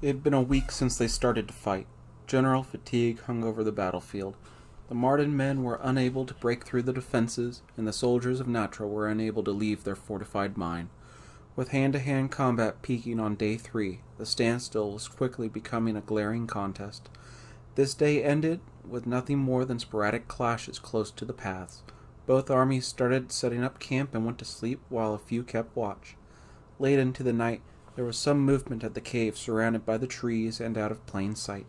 It had been a week since they started to fight. General fatigue hung over the battlefield. The Marden men were unable to break through the defenses, and the soldiers of Natra were unable to leave their fortified mine. With hand-to-hand combat peaking on day 3, the standstill was quickly becoming a glaring contest. This day ended with nothing more than sporadic clashes close to the paths. Both armies started setting up camp and went to sleep while a few kept watch. Late into the night, there was some movement at the cave surrounded by the trees and out of plain sight.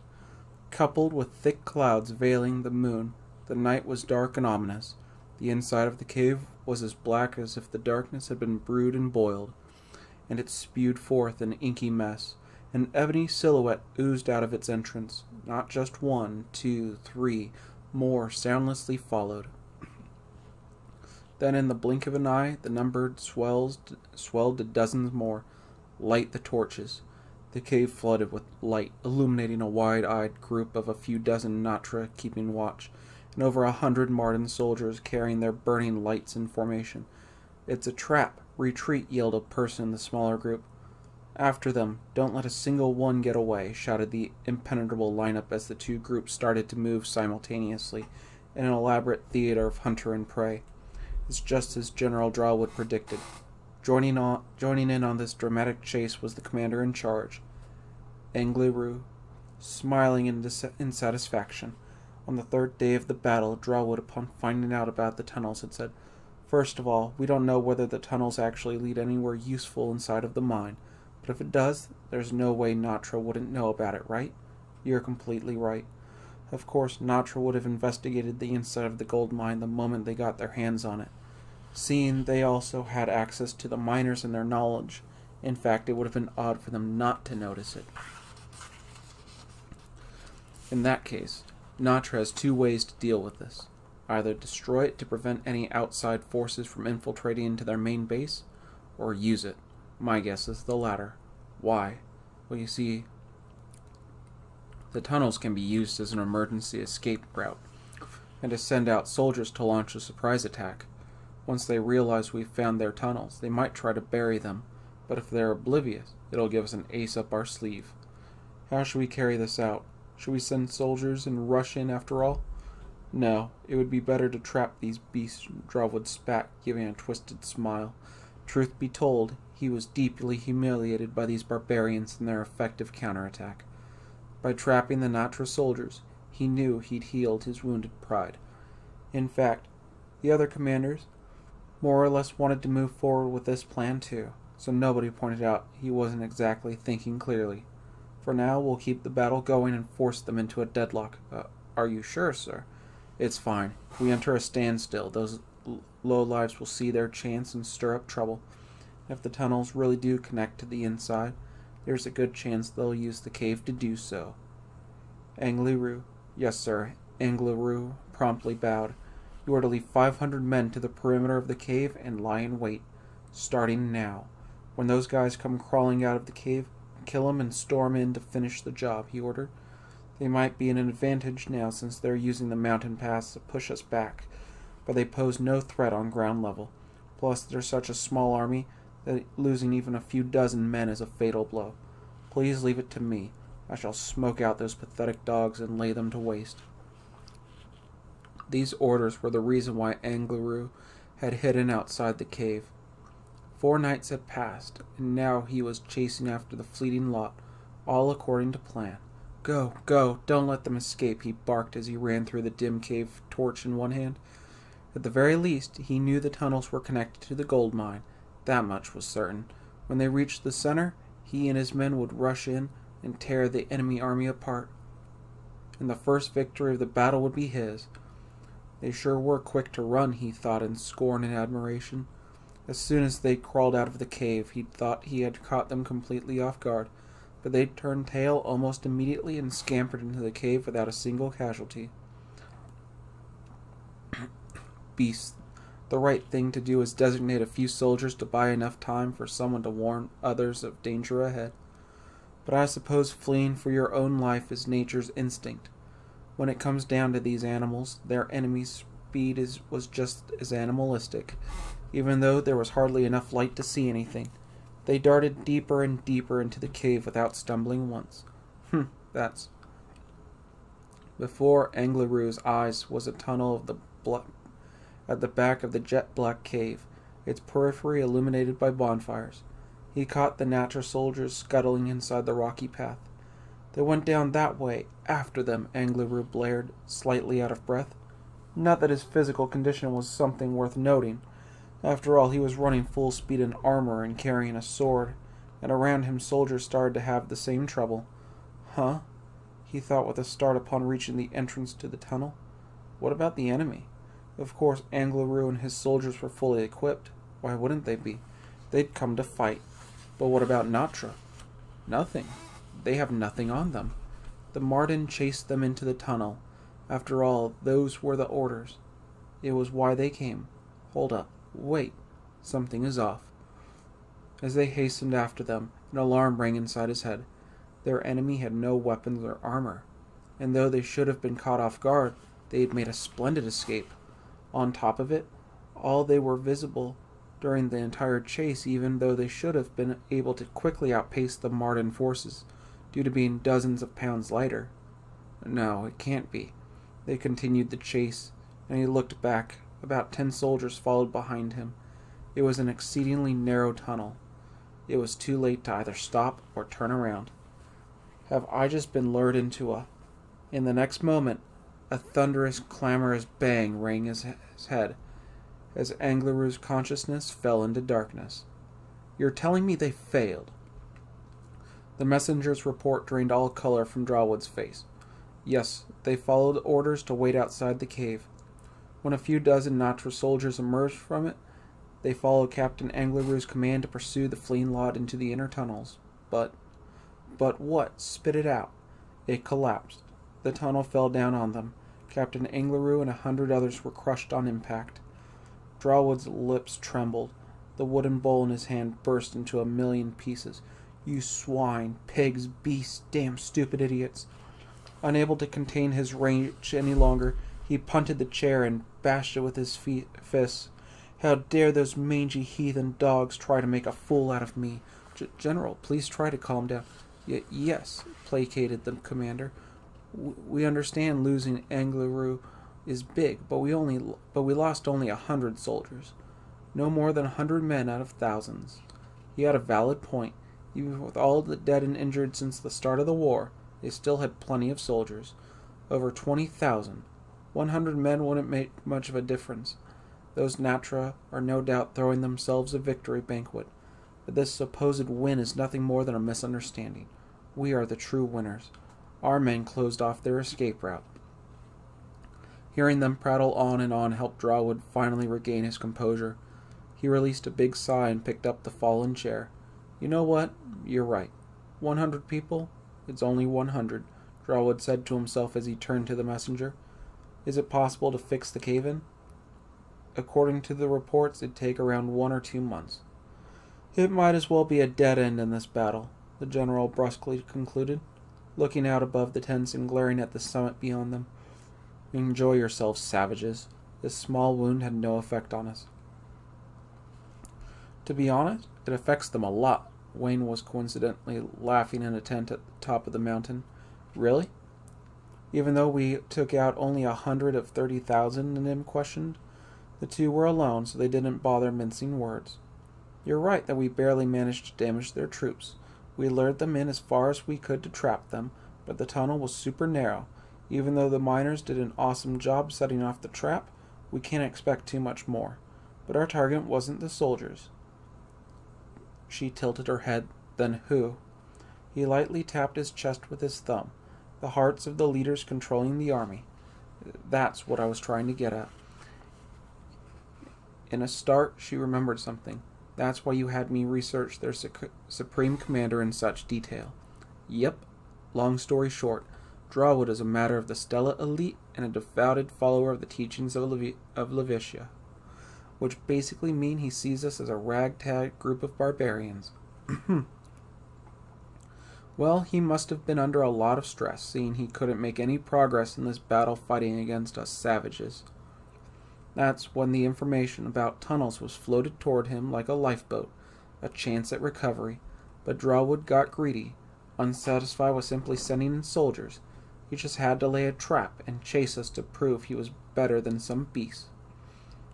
Coupled with thick clouds veiling the moon, the night was dark and ominous. The inside of the cave was as black as if the darkness had been brewed and boiled, and it spewed forth an inky mess. An ebony silhouette oozed out of its entrance. Not just one, two, three, more soundlessly followed. Then in the blink of an eye, the number swelled to dozens more. Light the torches. The cave flooded with light, illuminating a wide-eyed group of a few dozen Natra keeping watch, and over 100 Marden soldiers carrying their burning lights in formation. "It's a trap! Retreat!" yelled a person in the smaller group. "After them! Don't let a single one get away!" shouted the impenetrable lineup as the two groups started to move simultaneously in an elaborate theater of hunter and prey. It's just as General Drawwood predicted. Joining in on this dramatic chase was the commander in charge, Angliru, smiling in satisfaction. On the third day of the battle, Drawwood, upon finding out about the tunnels, had said, "First of all, we don't know whether the tunnels actually lead anywhere useful inside of the mine, but if it does, there's no way Natra wouldn't know about it, right?" "You're completely right. Of course, Natra would have investigated the inside of the gold mine the moment they got their hands on it. Seeing they also had access to the miners and their knowledge, in fact, it would have been odd for them not to notice it. In that case, Natra has two ways to deal with this. Either destroy it to prevent any outside forces from infiltrating into their main base, or use it. My guess is the latter. Why? Well, you see, the tunnels can be used as an emergency escape route, and to send out soldiers to launch a surprise attack. Once they realize we've found their tunnels, they might try to bury them, but if they're oblivious, it'll give us an ace up our sleeve. How should we carry this out? Should we send soldiers and rush in after all? No, it would be better to trap these beasts," Drawwood spat, giving a twisted smile. Truth be told, he was deeply humiliated by these barbarians and their effective counterattack. By trapping the Natra soldiers, he knew he'd healed his wounded pride. In fact, the other commanders more or less wanted to move forward with this plan too, so nobody pointed out he wasn't exactly thinking clearly. "For now, we'll keep the battle going and force them into a deadlock." Are you sure, sir?" "It's fine. If we enter a standstill, those lowlives will see their chance and stir up trouble. If the tunnels really do connect to the inside, there's a good chance they'll use the cave to do so." Angliru. "Yes, sir." Angliru promptly bowed. "You are to lead 500 men to the perimeter of the cave and lie in wait, starting now. When those guys come crawling out of the cave, kill 'em and storm in to finish the job," he ordered. "They might be an advantage now since they're using the mountain paths to push us back, but they pose no threat on ground level. Plus, they're such a small army that losing even a few dozen men is a fatal blow. Please leave it to me. I shall smoke out those pathetic dogs and lay them to waste." These orders were the reason why Angliru had hidden outside the cave. 4 nights had passed, and now he was chasing after the fleeting lot, all according to plan. "Go, go, don't let them escape," he barked as he ran through the dim cave, torch in one hand. At the very least, he knew the tunnels were connected to the gold mine. That much was certain. When they reached the center, he and his men would rush in and tear the enemy army apart. And the first victory of the battle would be his. They sure were quick to run, he thought in scorn and admiration. As soon as they crawled out of the cave, he thought he had caught them completely off guard, but they turned tail almost immediately and scampered into the cave without a single casualty. Beasts. The right thing to do is designate a few soldiers to buy enough time for someone to warn others of danger ahead. But I suppose fleeing for your own life is nature's instinct. When it comes down to these animals, their enemy's speed was just as animalistic, even though there was hardly enough light to see anything. They darted deeper and deeper into the cave without stumbling once. That's... Before Angleroo's eyes was a tunnel at the back of the jet-black cave, its periphery illuminated by bonfires. He caught the Natra soldiers scuttling inside the rocky path. They went down that way, after them, Angleroo blared, slightly out of breath. Not that his physical condition was something worth noting. After all, he was running full speed in armor and carrying a sword, and around him soldiers started to have the same trouble. Huh? He thought with a start upon reaching the entrance to the tunnel. What about the enemy? Of course, Angleroo and his soldiers were fully equipped. Why wouldn't they be? They'd come to fight. But what about Natra? Nothing. They have nothing on them. The Marden chased them into the tunnel. After all, those were the orders. It was why they came. Hold up. Wait. Something is off. As they hastened after them, an alarm rang inside his head. Their enemy had no weapons or armor, and though they should have been caught off guard, they had made a splendid escape. On top of it, all they were visible during the entire chase, even though they should have been able to quickly outpace the Marden forces, due to being dozens of pounds lighter. No, it can't be. They continued the chase, and he looked back. About 10 soldiers followed behind him. It was an exceedingly narrow tunnel. It was too late to either stop or turn around. Have I just been lured into a... In the next moment, a thunderous, clamorous bang rang his head, as Angleroo's consciousness fell into darkness. You're telling me they failed? The messenger's report drained all color from Drawwood's face. Yes, they followed orders to wait outside the cave. When a few dozen Natra soldiers emerged from it, they followed Captain Angleroo's command to pursue the fleeing lot into the inner tunnels. But what? Spit it out. It collapsed. The tunnel fell down on them. Captain Angleroo and 100 others were crushed on impact. Drawwood's lips trembled. The wooden bowl in his hand burst into a million pieces. You swine, pigs, beasts, damn stupid idiots. Unable to contain his rage any longer, he punted the chair and bashed it with his fists. How dare those mangy heathen dogs try to make a fool out of me? General, please try to calm down. Yes, placated the commander. We understand losing Angleroo is big, but we lost only 100 soldiers. No more than 100 men out of thousands. He had a valid point. Even with all the dead and injured since the start of the war, they still had plenty of soldiers. Over 20,000. 100 men wouldn't make much of a difference. Those Natra are no doubt throwing themselves a victory banquet. But this supposed win is nothing more than a misunderstanding. We are the true winners. Our men closed off their escape route. Hearing them prattle on and on helped Drawwood finally regain his composure. He released a big sigh and picked up the fallen chair. You know what? You're right. 100 people? It's only 100, Drawwood said to himself as he turned to the messenger. Is it possible to fix the cave-in? According to the reports, it'd take around 1 or 2 months. It might as well be a dead end in this battle, the general brusquely concluded, looking out above the tents and glaring at the summit beyond them. Enjoy yourselves, savages. This small wound had no effect on us. To be honest, it affects them a lot. Wayne was coincidentally laughing in a tent at the top of the mountain. Really? Even though we took out only 100 of 30,000, Nim questioned. The two were alone, so they didn't bother mincing words. You're right that we barely managed to damage their troops. We lured them in as far as we could to trap them, but the tunnel was super narrow. Even though the miners did an awesome job setting off the trap, we can't expect too much more. But our target wasn't the soldiers. She tilted her head. Then who? He lightly tapped his chest with his thumb. The hearts of the leaders controlling the army. That's what I was trying to get at. In a start, she remembered something. That's why you had me research their supreme commander in such detail. Yep. Long story short, Drawwood is a matter of the Stella elite and a devoted follower of the teachings of Levitia, which basically mean he sees us as a ragtag group of barbarians. Well, he must have been under a lot of stress, seeing he couldn't make any progress in this battle fighting against us savages. That's when the information about tunnels was floated toward him like a lifeboat. a chance at recovery, but Drawwood got greedy. Unsatisfied with simply sending in soldiers, he just had to lay a trap and chase us to prove he was better than some beast,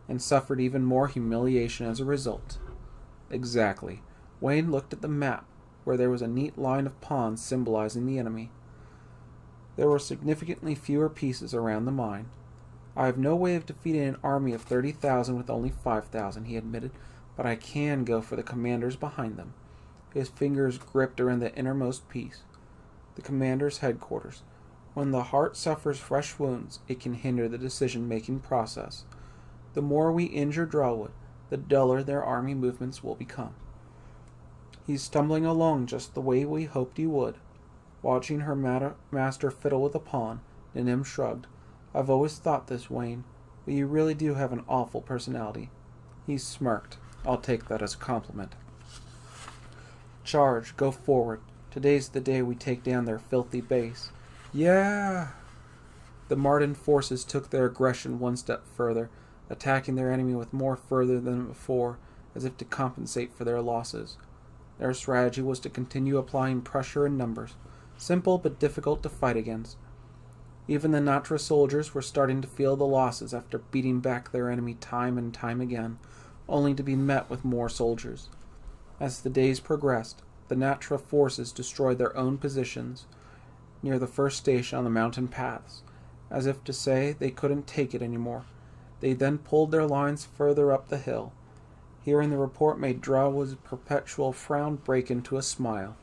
and suffered even more humiliation as a result. Exactly. Wayne looked at the map, where there was a neat line of pawns symbolizing the enemy. There were significantly fewer pieces around the mine. I have no way of defeating an army of 30,000 with only 5,000, he admitted, but I can go for the commanders behind them. His fingers gripped around the innermost piece. The commander's headquarters. When the heart suffers fresh wounds, it can hinder the decision-making process. The more we injure Drawwood, the duller their army movements will become. He's stumbling along just the way we hoped he would. Watching her master fiddle with a pawn, Nanim shrugged. I've always thought this, Wayne, but you really do have an awful personality. He smirked. I'll take that as a compliment. Charge, go forward. Today's the day we take down their filthy base. Yeah! The Marden forces took their aggression one step further, attacking their enemy with more fervor than before, as if to compensate for their losses. Their strategy was to continue applying pressure in numbers, simple but difficult to fight against. Even the Natra soldiers were starting to feel the losses after beating back their enemy time and time again, only to be met with more soldiers. As the days progressed, the Natra forces destroyed their own positions near the first station on the mountain paths, as if to say they couldn't take it anymore. They then pulled their lines further up the hill. Hearing the report made Drawwood's perpetual frown break into a smile,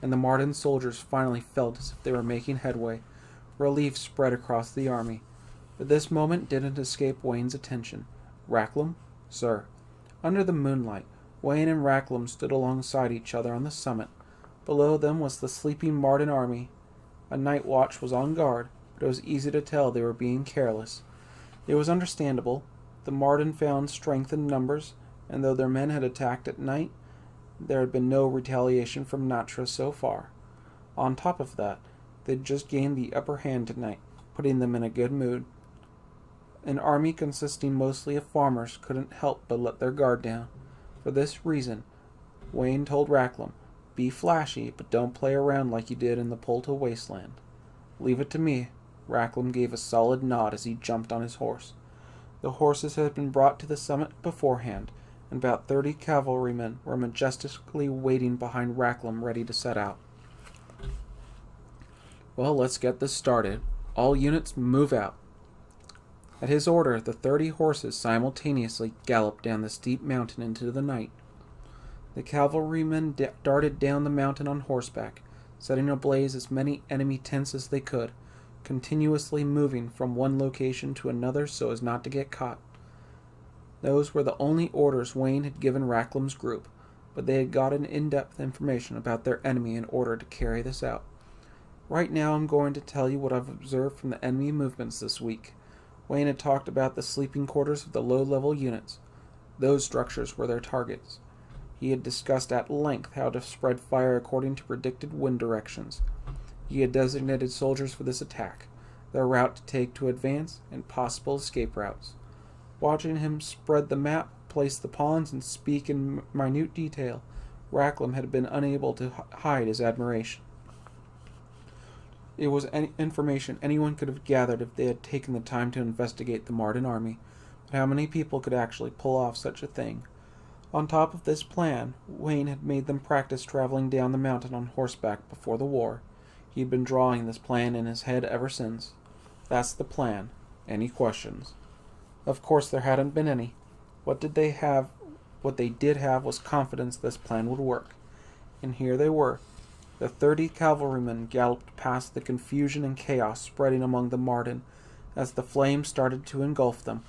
and the Marden soldiers finally felt as if they were making headway. Relief spread across the army. But this moment didn't escape Wayne's attention. Racklam? Sir. Under the moonlight, Wayne and Racklam stood alongside each other on the summit. Below them was the sleeping Marden army. A night watch was on guard, but it was easy to tell they were being careless. It was understandable. The Marden found strength in numbers, and though their men had attacked at night, there had been no retaliation from Natra so far. On top of that, they'd just gained the upper hand tonight, putting them in a good mood. An army consisting mostly of farmers couldn't help but let their guard down. For this reason, Wayne told Racklam, be flashy, but don't play around like you did in the Polta wasteland. Leave it to me. Racklam gave a solid nod as he jumped on his horse. The horses had been brought to the summit beforehand, and about 30 cavalrymen were majestically waiting behind Racklam ready to set out. Well, let's get this started. All units move out. At his order, the 30 horses simultaneously galloped down the steep mountain into the night. The cavalrymen darted down the mountain on horseback, setting ablaze as many enemy tents as they could, continuously moving from one location to another so as not to get caught. Those were the only orders Wayne had given Racklam's group, but they had gotten in-depth information about their enemy in order to carry this out. Right now I'm going to tell you what I've observed from the enemy movements this week. Wayne had talked about the sleeping quarters of the low-level units. Those structures were their targets. He had discussed at length how to spread fire according to predicted wind directions. He had designated soldiers for this attack, their route to take to advance, and possible escape routes. Watching him spread the map, place the pawns, and speak in minute detail, Racklam had been unable to hide his admiration. It was information anyone could have gathered if they had taken the time to investigate the Marden army, but how many people could actually pull off such a thing? On top of this plan, Wayne had made them practice traveling down the mountain on horseback before the war. He had been drawing this plan in his head ever since. That's the plan. Any questions? Of course there hadn't been any. What they did have was confidence this plan would work. And here they were. The 30 cavalrymen galloped past the confusion and chaos spreading among the Marden as the flames started to engulf them.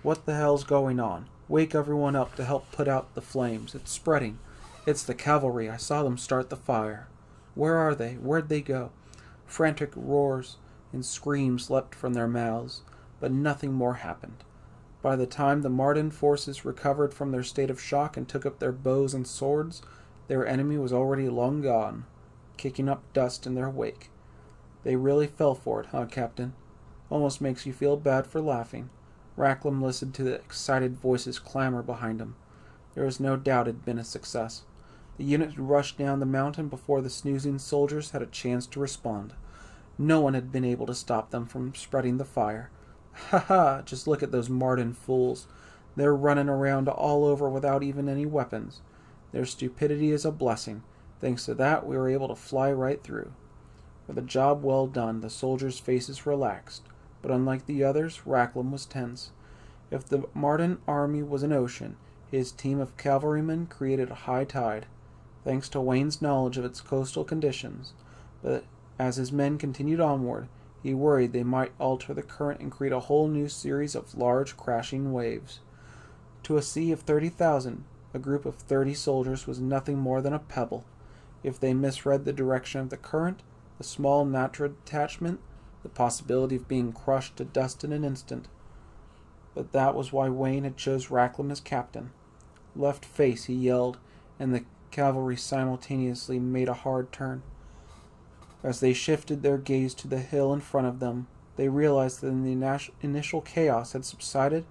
What the hell's going on? Wake everyone up to help put out the flames. It's spreading. It's the cavalry. I saw them start the fire. Where are they? Where'd they go? Frantic roars and screams leapt from their mouths, but nothing more happened. By the time the Marden forces recovered from their state of shock and took up their bows and swords, their enemy was already long gone, kicking up dust in their wake. They really fell for it, huh, Captain? Almost makes you feel bad for laughing. Racklam listened to the excited voices clamor behind him. There was no doubt it had been a success. The unit had rushed down the mountain before the snoozing soldiers had a chance to respond. No one had been able to stop them from spreading the fire. Ha ha! Just look at those Marden fools. They're running around all over without even any weapons. Their stupidity is a blessing. Thanks to that, we were able to fly right through. With a job well done, the soldiers' faces relaxed. But unlike the others, Raklam was tense. If the Marden army was an ocean, his team of cavalrymen created a high tide, thanks to Wayne's knowledge of its coastal conditions. But as his men continued onward, he worried they might alter the current and create a whole new series of large, crashing waves. To a sea of 30,000, a group of 30 soldiers was nothing more than a pebble. If they misread the direction of the current, the small Natra detachment, the possibility of being crushed to dust in an instant. But that was why Wayne had chose Raklam as captain. Left face, he yelled, and the cavalry simultaneously made a hard turn. As they shifted their gaze to the hill in front of them, they realized that the initial chaos had subsided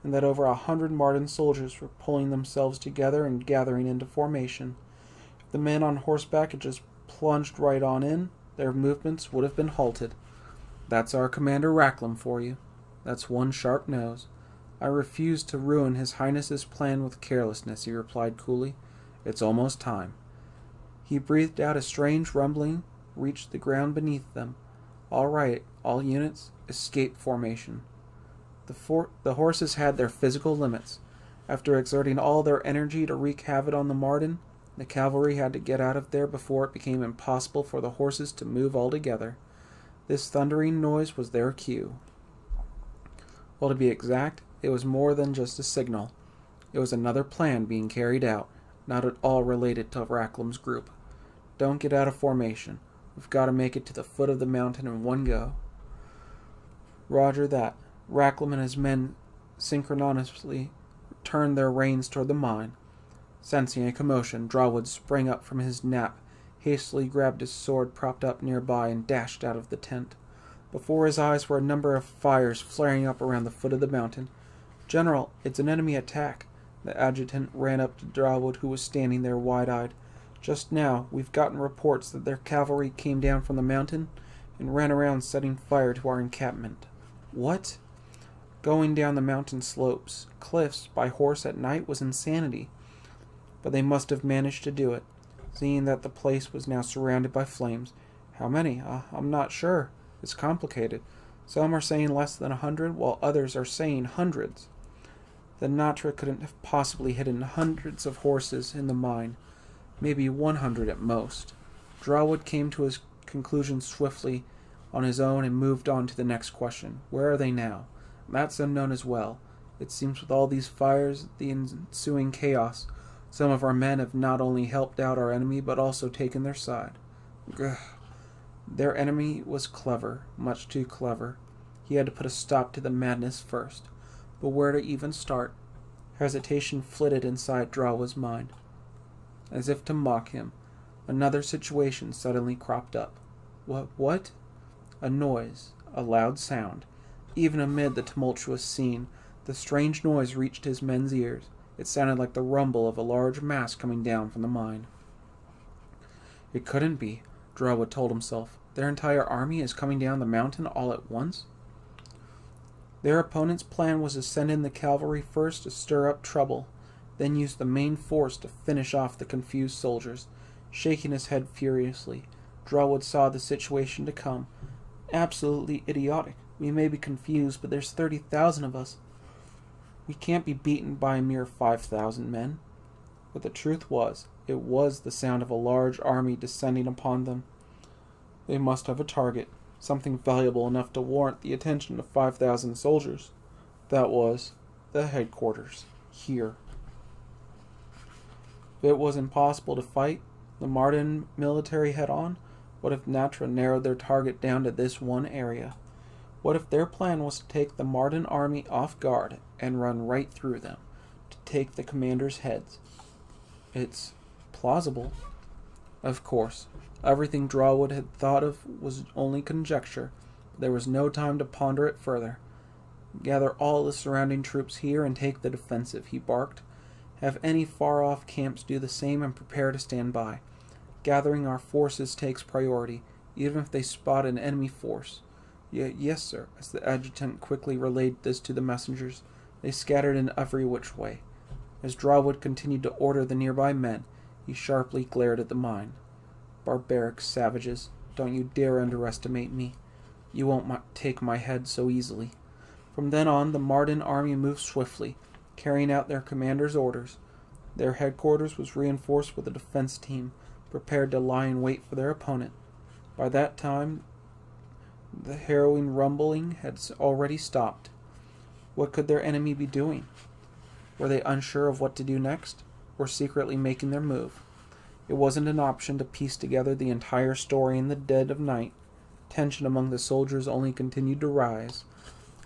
and that over 100 Marden soldiers were pulling themselves together and gathering into formation. If the men on horseback had just plunged right on in, their movements would have been halted. That's our Commander Raklam for you. That's one sharp nose. I refuse to ruin His Highness's plan with carelessness, he replied coolly. It's almost time. He breathed out a strange rumbling, reached the ground beneath them. All right, all units, escape formation. The horses had their physical limits. After exerting all their energy to wreak havoc on the Marden, the cavalry had to get out of there before it became impossible for the horses to move altogether. This thundering noise was their cue. Well, to be exact, it was more than just a signal. It was another plan being carried out, not at all related to Raklam's group. Don't get out of formation. We've got to make it to the foot of the mountain in one go. Roger that. Raklam and his men synchronously turned their reins toward the mine. Sensing a commotion, Drawwood sprang up from his nap, hastily grabbed his sword propped up nearby, and dashed out of the tent. Before his eyes were a number of fires flaring up around the foot of the mountain. General, it's an enemy attack. The adjutant ran up to Drawwood, who was standing there wide-eyed. Just now, we've gotten reports that their cavalry came down from the mountain and ran around setting fire to our encampment. What? Going down the mountain slopes, cliffs, by horse at night was insanity. But they must have managed to do it, seeing that the place was now surrounded by flames. How many? I'm not sure. It's complicated. Some are saying less than 100, while others are saying hundreds. The Natra couldn't have possibly hidden hundreds of horses in the mine. Maybe 100 at most. Drawwood came to his conclusion swiftly on his own and moved on to the next question. Where are they now? That's unknown as well. It seems with all these fires, the ensuing chaos, some of our men have not only helped out our enemy, but also taken their side. Grr. Their enemy was clever, much too clever. He had to put a stop to the madness first. But where to even start? Hesitation flitted inside Drawwood's mind. As if to mock him, another situation suddenly cropped up. What? A noise, a loud sound. Even amid the tumultuous scene, the strange noise reached his men's ears. It sounded like the rumble of a large mass coming down from the mine. It couldn't be, Drawwood told himself. Their entire army is coming down the mountain all at once? Their opponent's plan was to send in the cavalry first to stir up trouble, then use the main force to finish off the confused soldiers. Shaking his head furiously, Drawwood saw the situation to come. Absolutely idiotic. We may be confused, but there's 30,000 of us. We can't be beaten by a mere 5,000 men. But the truth was, it was the sound of a large army descending upon them. They must have a target, something valuable enough to warrant the attention of 5,000 soldiers. That was the headquarters, here. If it was impossible to fight the Marden military head-on, what if Natra narrowed their target down to this one area? What if their plan was to take the Marden army off guard and run right through them, to take the commanders' heads? It's plausible. Of course, everything Drawwood had thought of was only conjecture, but there was no time to ponder it further. Gather all the surrounding troops here and take the defensive, he barked, Have any far-off camps do the same and prepare to stand by. Gathering our forces takes priority, even if they spot an enemy force. Yes, sir. As the adjutant quickly relayed this to the messengers, they scattered in every which way. As Drawwood continued to order the nearby men, he sharply glared at the mine. Barbaric savages, don't you dare underestimate me. You won't take my head so easily. From then on, the Marden army moved swiftly, carrying out their commander's orders. Their headquarters was reinforced with a defense team, prepared to lie in wait for their opponent. By that time, the harrowing rumbling had already stopped. What could their enemy be doing? Were they unsure of what to do next, or secretly making their move? It wasn't an option to piece together the entire story in the dead of night. Tension among the soldiers only continued to rise.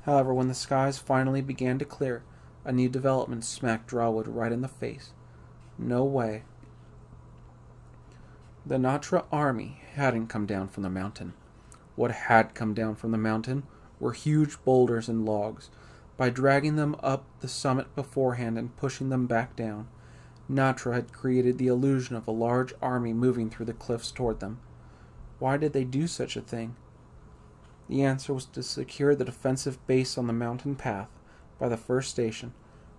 However, when the skies finally began to clear, a new development smacked Drawwood right in the face. No way. The Natra army hadn't come down from the mountain. What had come down from the mountain were huge boulders and logs. By dragging them up the summit beforehand and pushing them back down, Natra had created the illusion of a large army moving through the cliffs toward them. Why did they do such a thing? The answer was to secure the defensive base on the mountain path by the first station.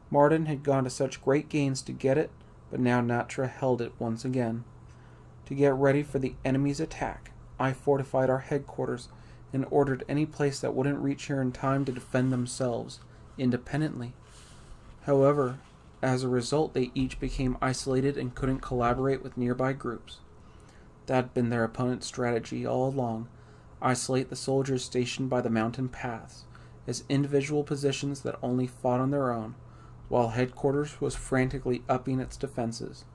Marden had gone to such great gains to get it, but now Natra held it once again. To get ready for the enemy's attack, I fortified our headquarters and ordered any place that wouldn't reach here in time to defend themselves, independently. However, as a result, they each became isolated and couldn't collaborate with nearby groups. That had been their opponent's strategy all along: isolate the soldiers stationed by the mountain paths as individual positions that only fought on their own, while headquarters was frantically upping its defenses.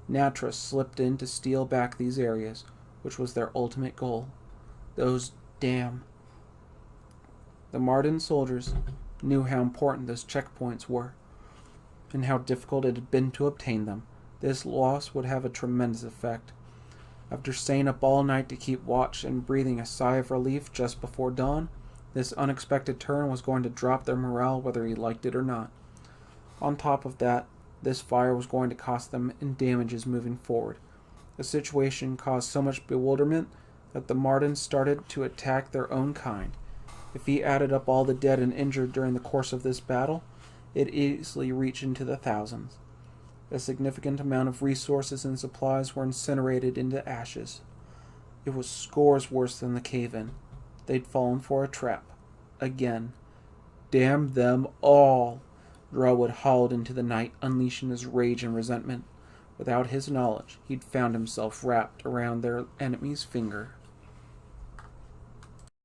Natra slipped in to steal back these areas, which was their ultimate goal. The Marden soldiers knew how important those checkpoints were, and how difficult it had been to obtain them. This loss would have a tremendous effect. After staying up all night to keep watch and breathing a sigh of relief just before dawn, this unexpected turn was going to drop their morale whether he liked it or not. On top of that, this fire was going to cost them in damages moving forward. The situation caused so much bewilderment that the Mardens started to attack their own kind. If he added up all the dead and injured during the course of this battle, it easily reached into the thousands. A significant amount of resources and supplies were incinerated into ashes. It was scores worse than the cave-in. They'd fallen for a trap. Again. Damn them all! Drawwood howled into the night, unleashing his rage and resentment. Without his knowledge, he'd found himself wrapped around their enemy's finger.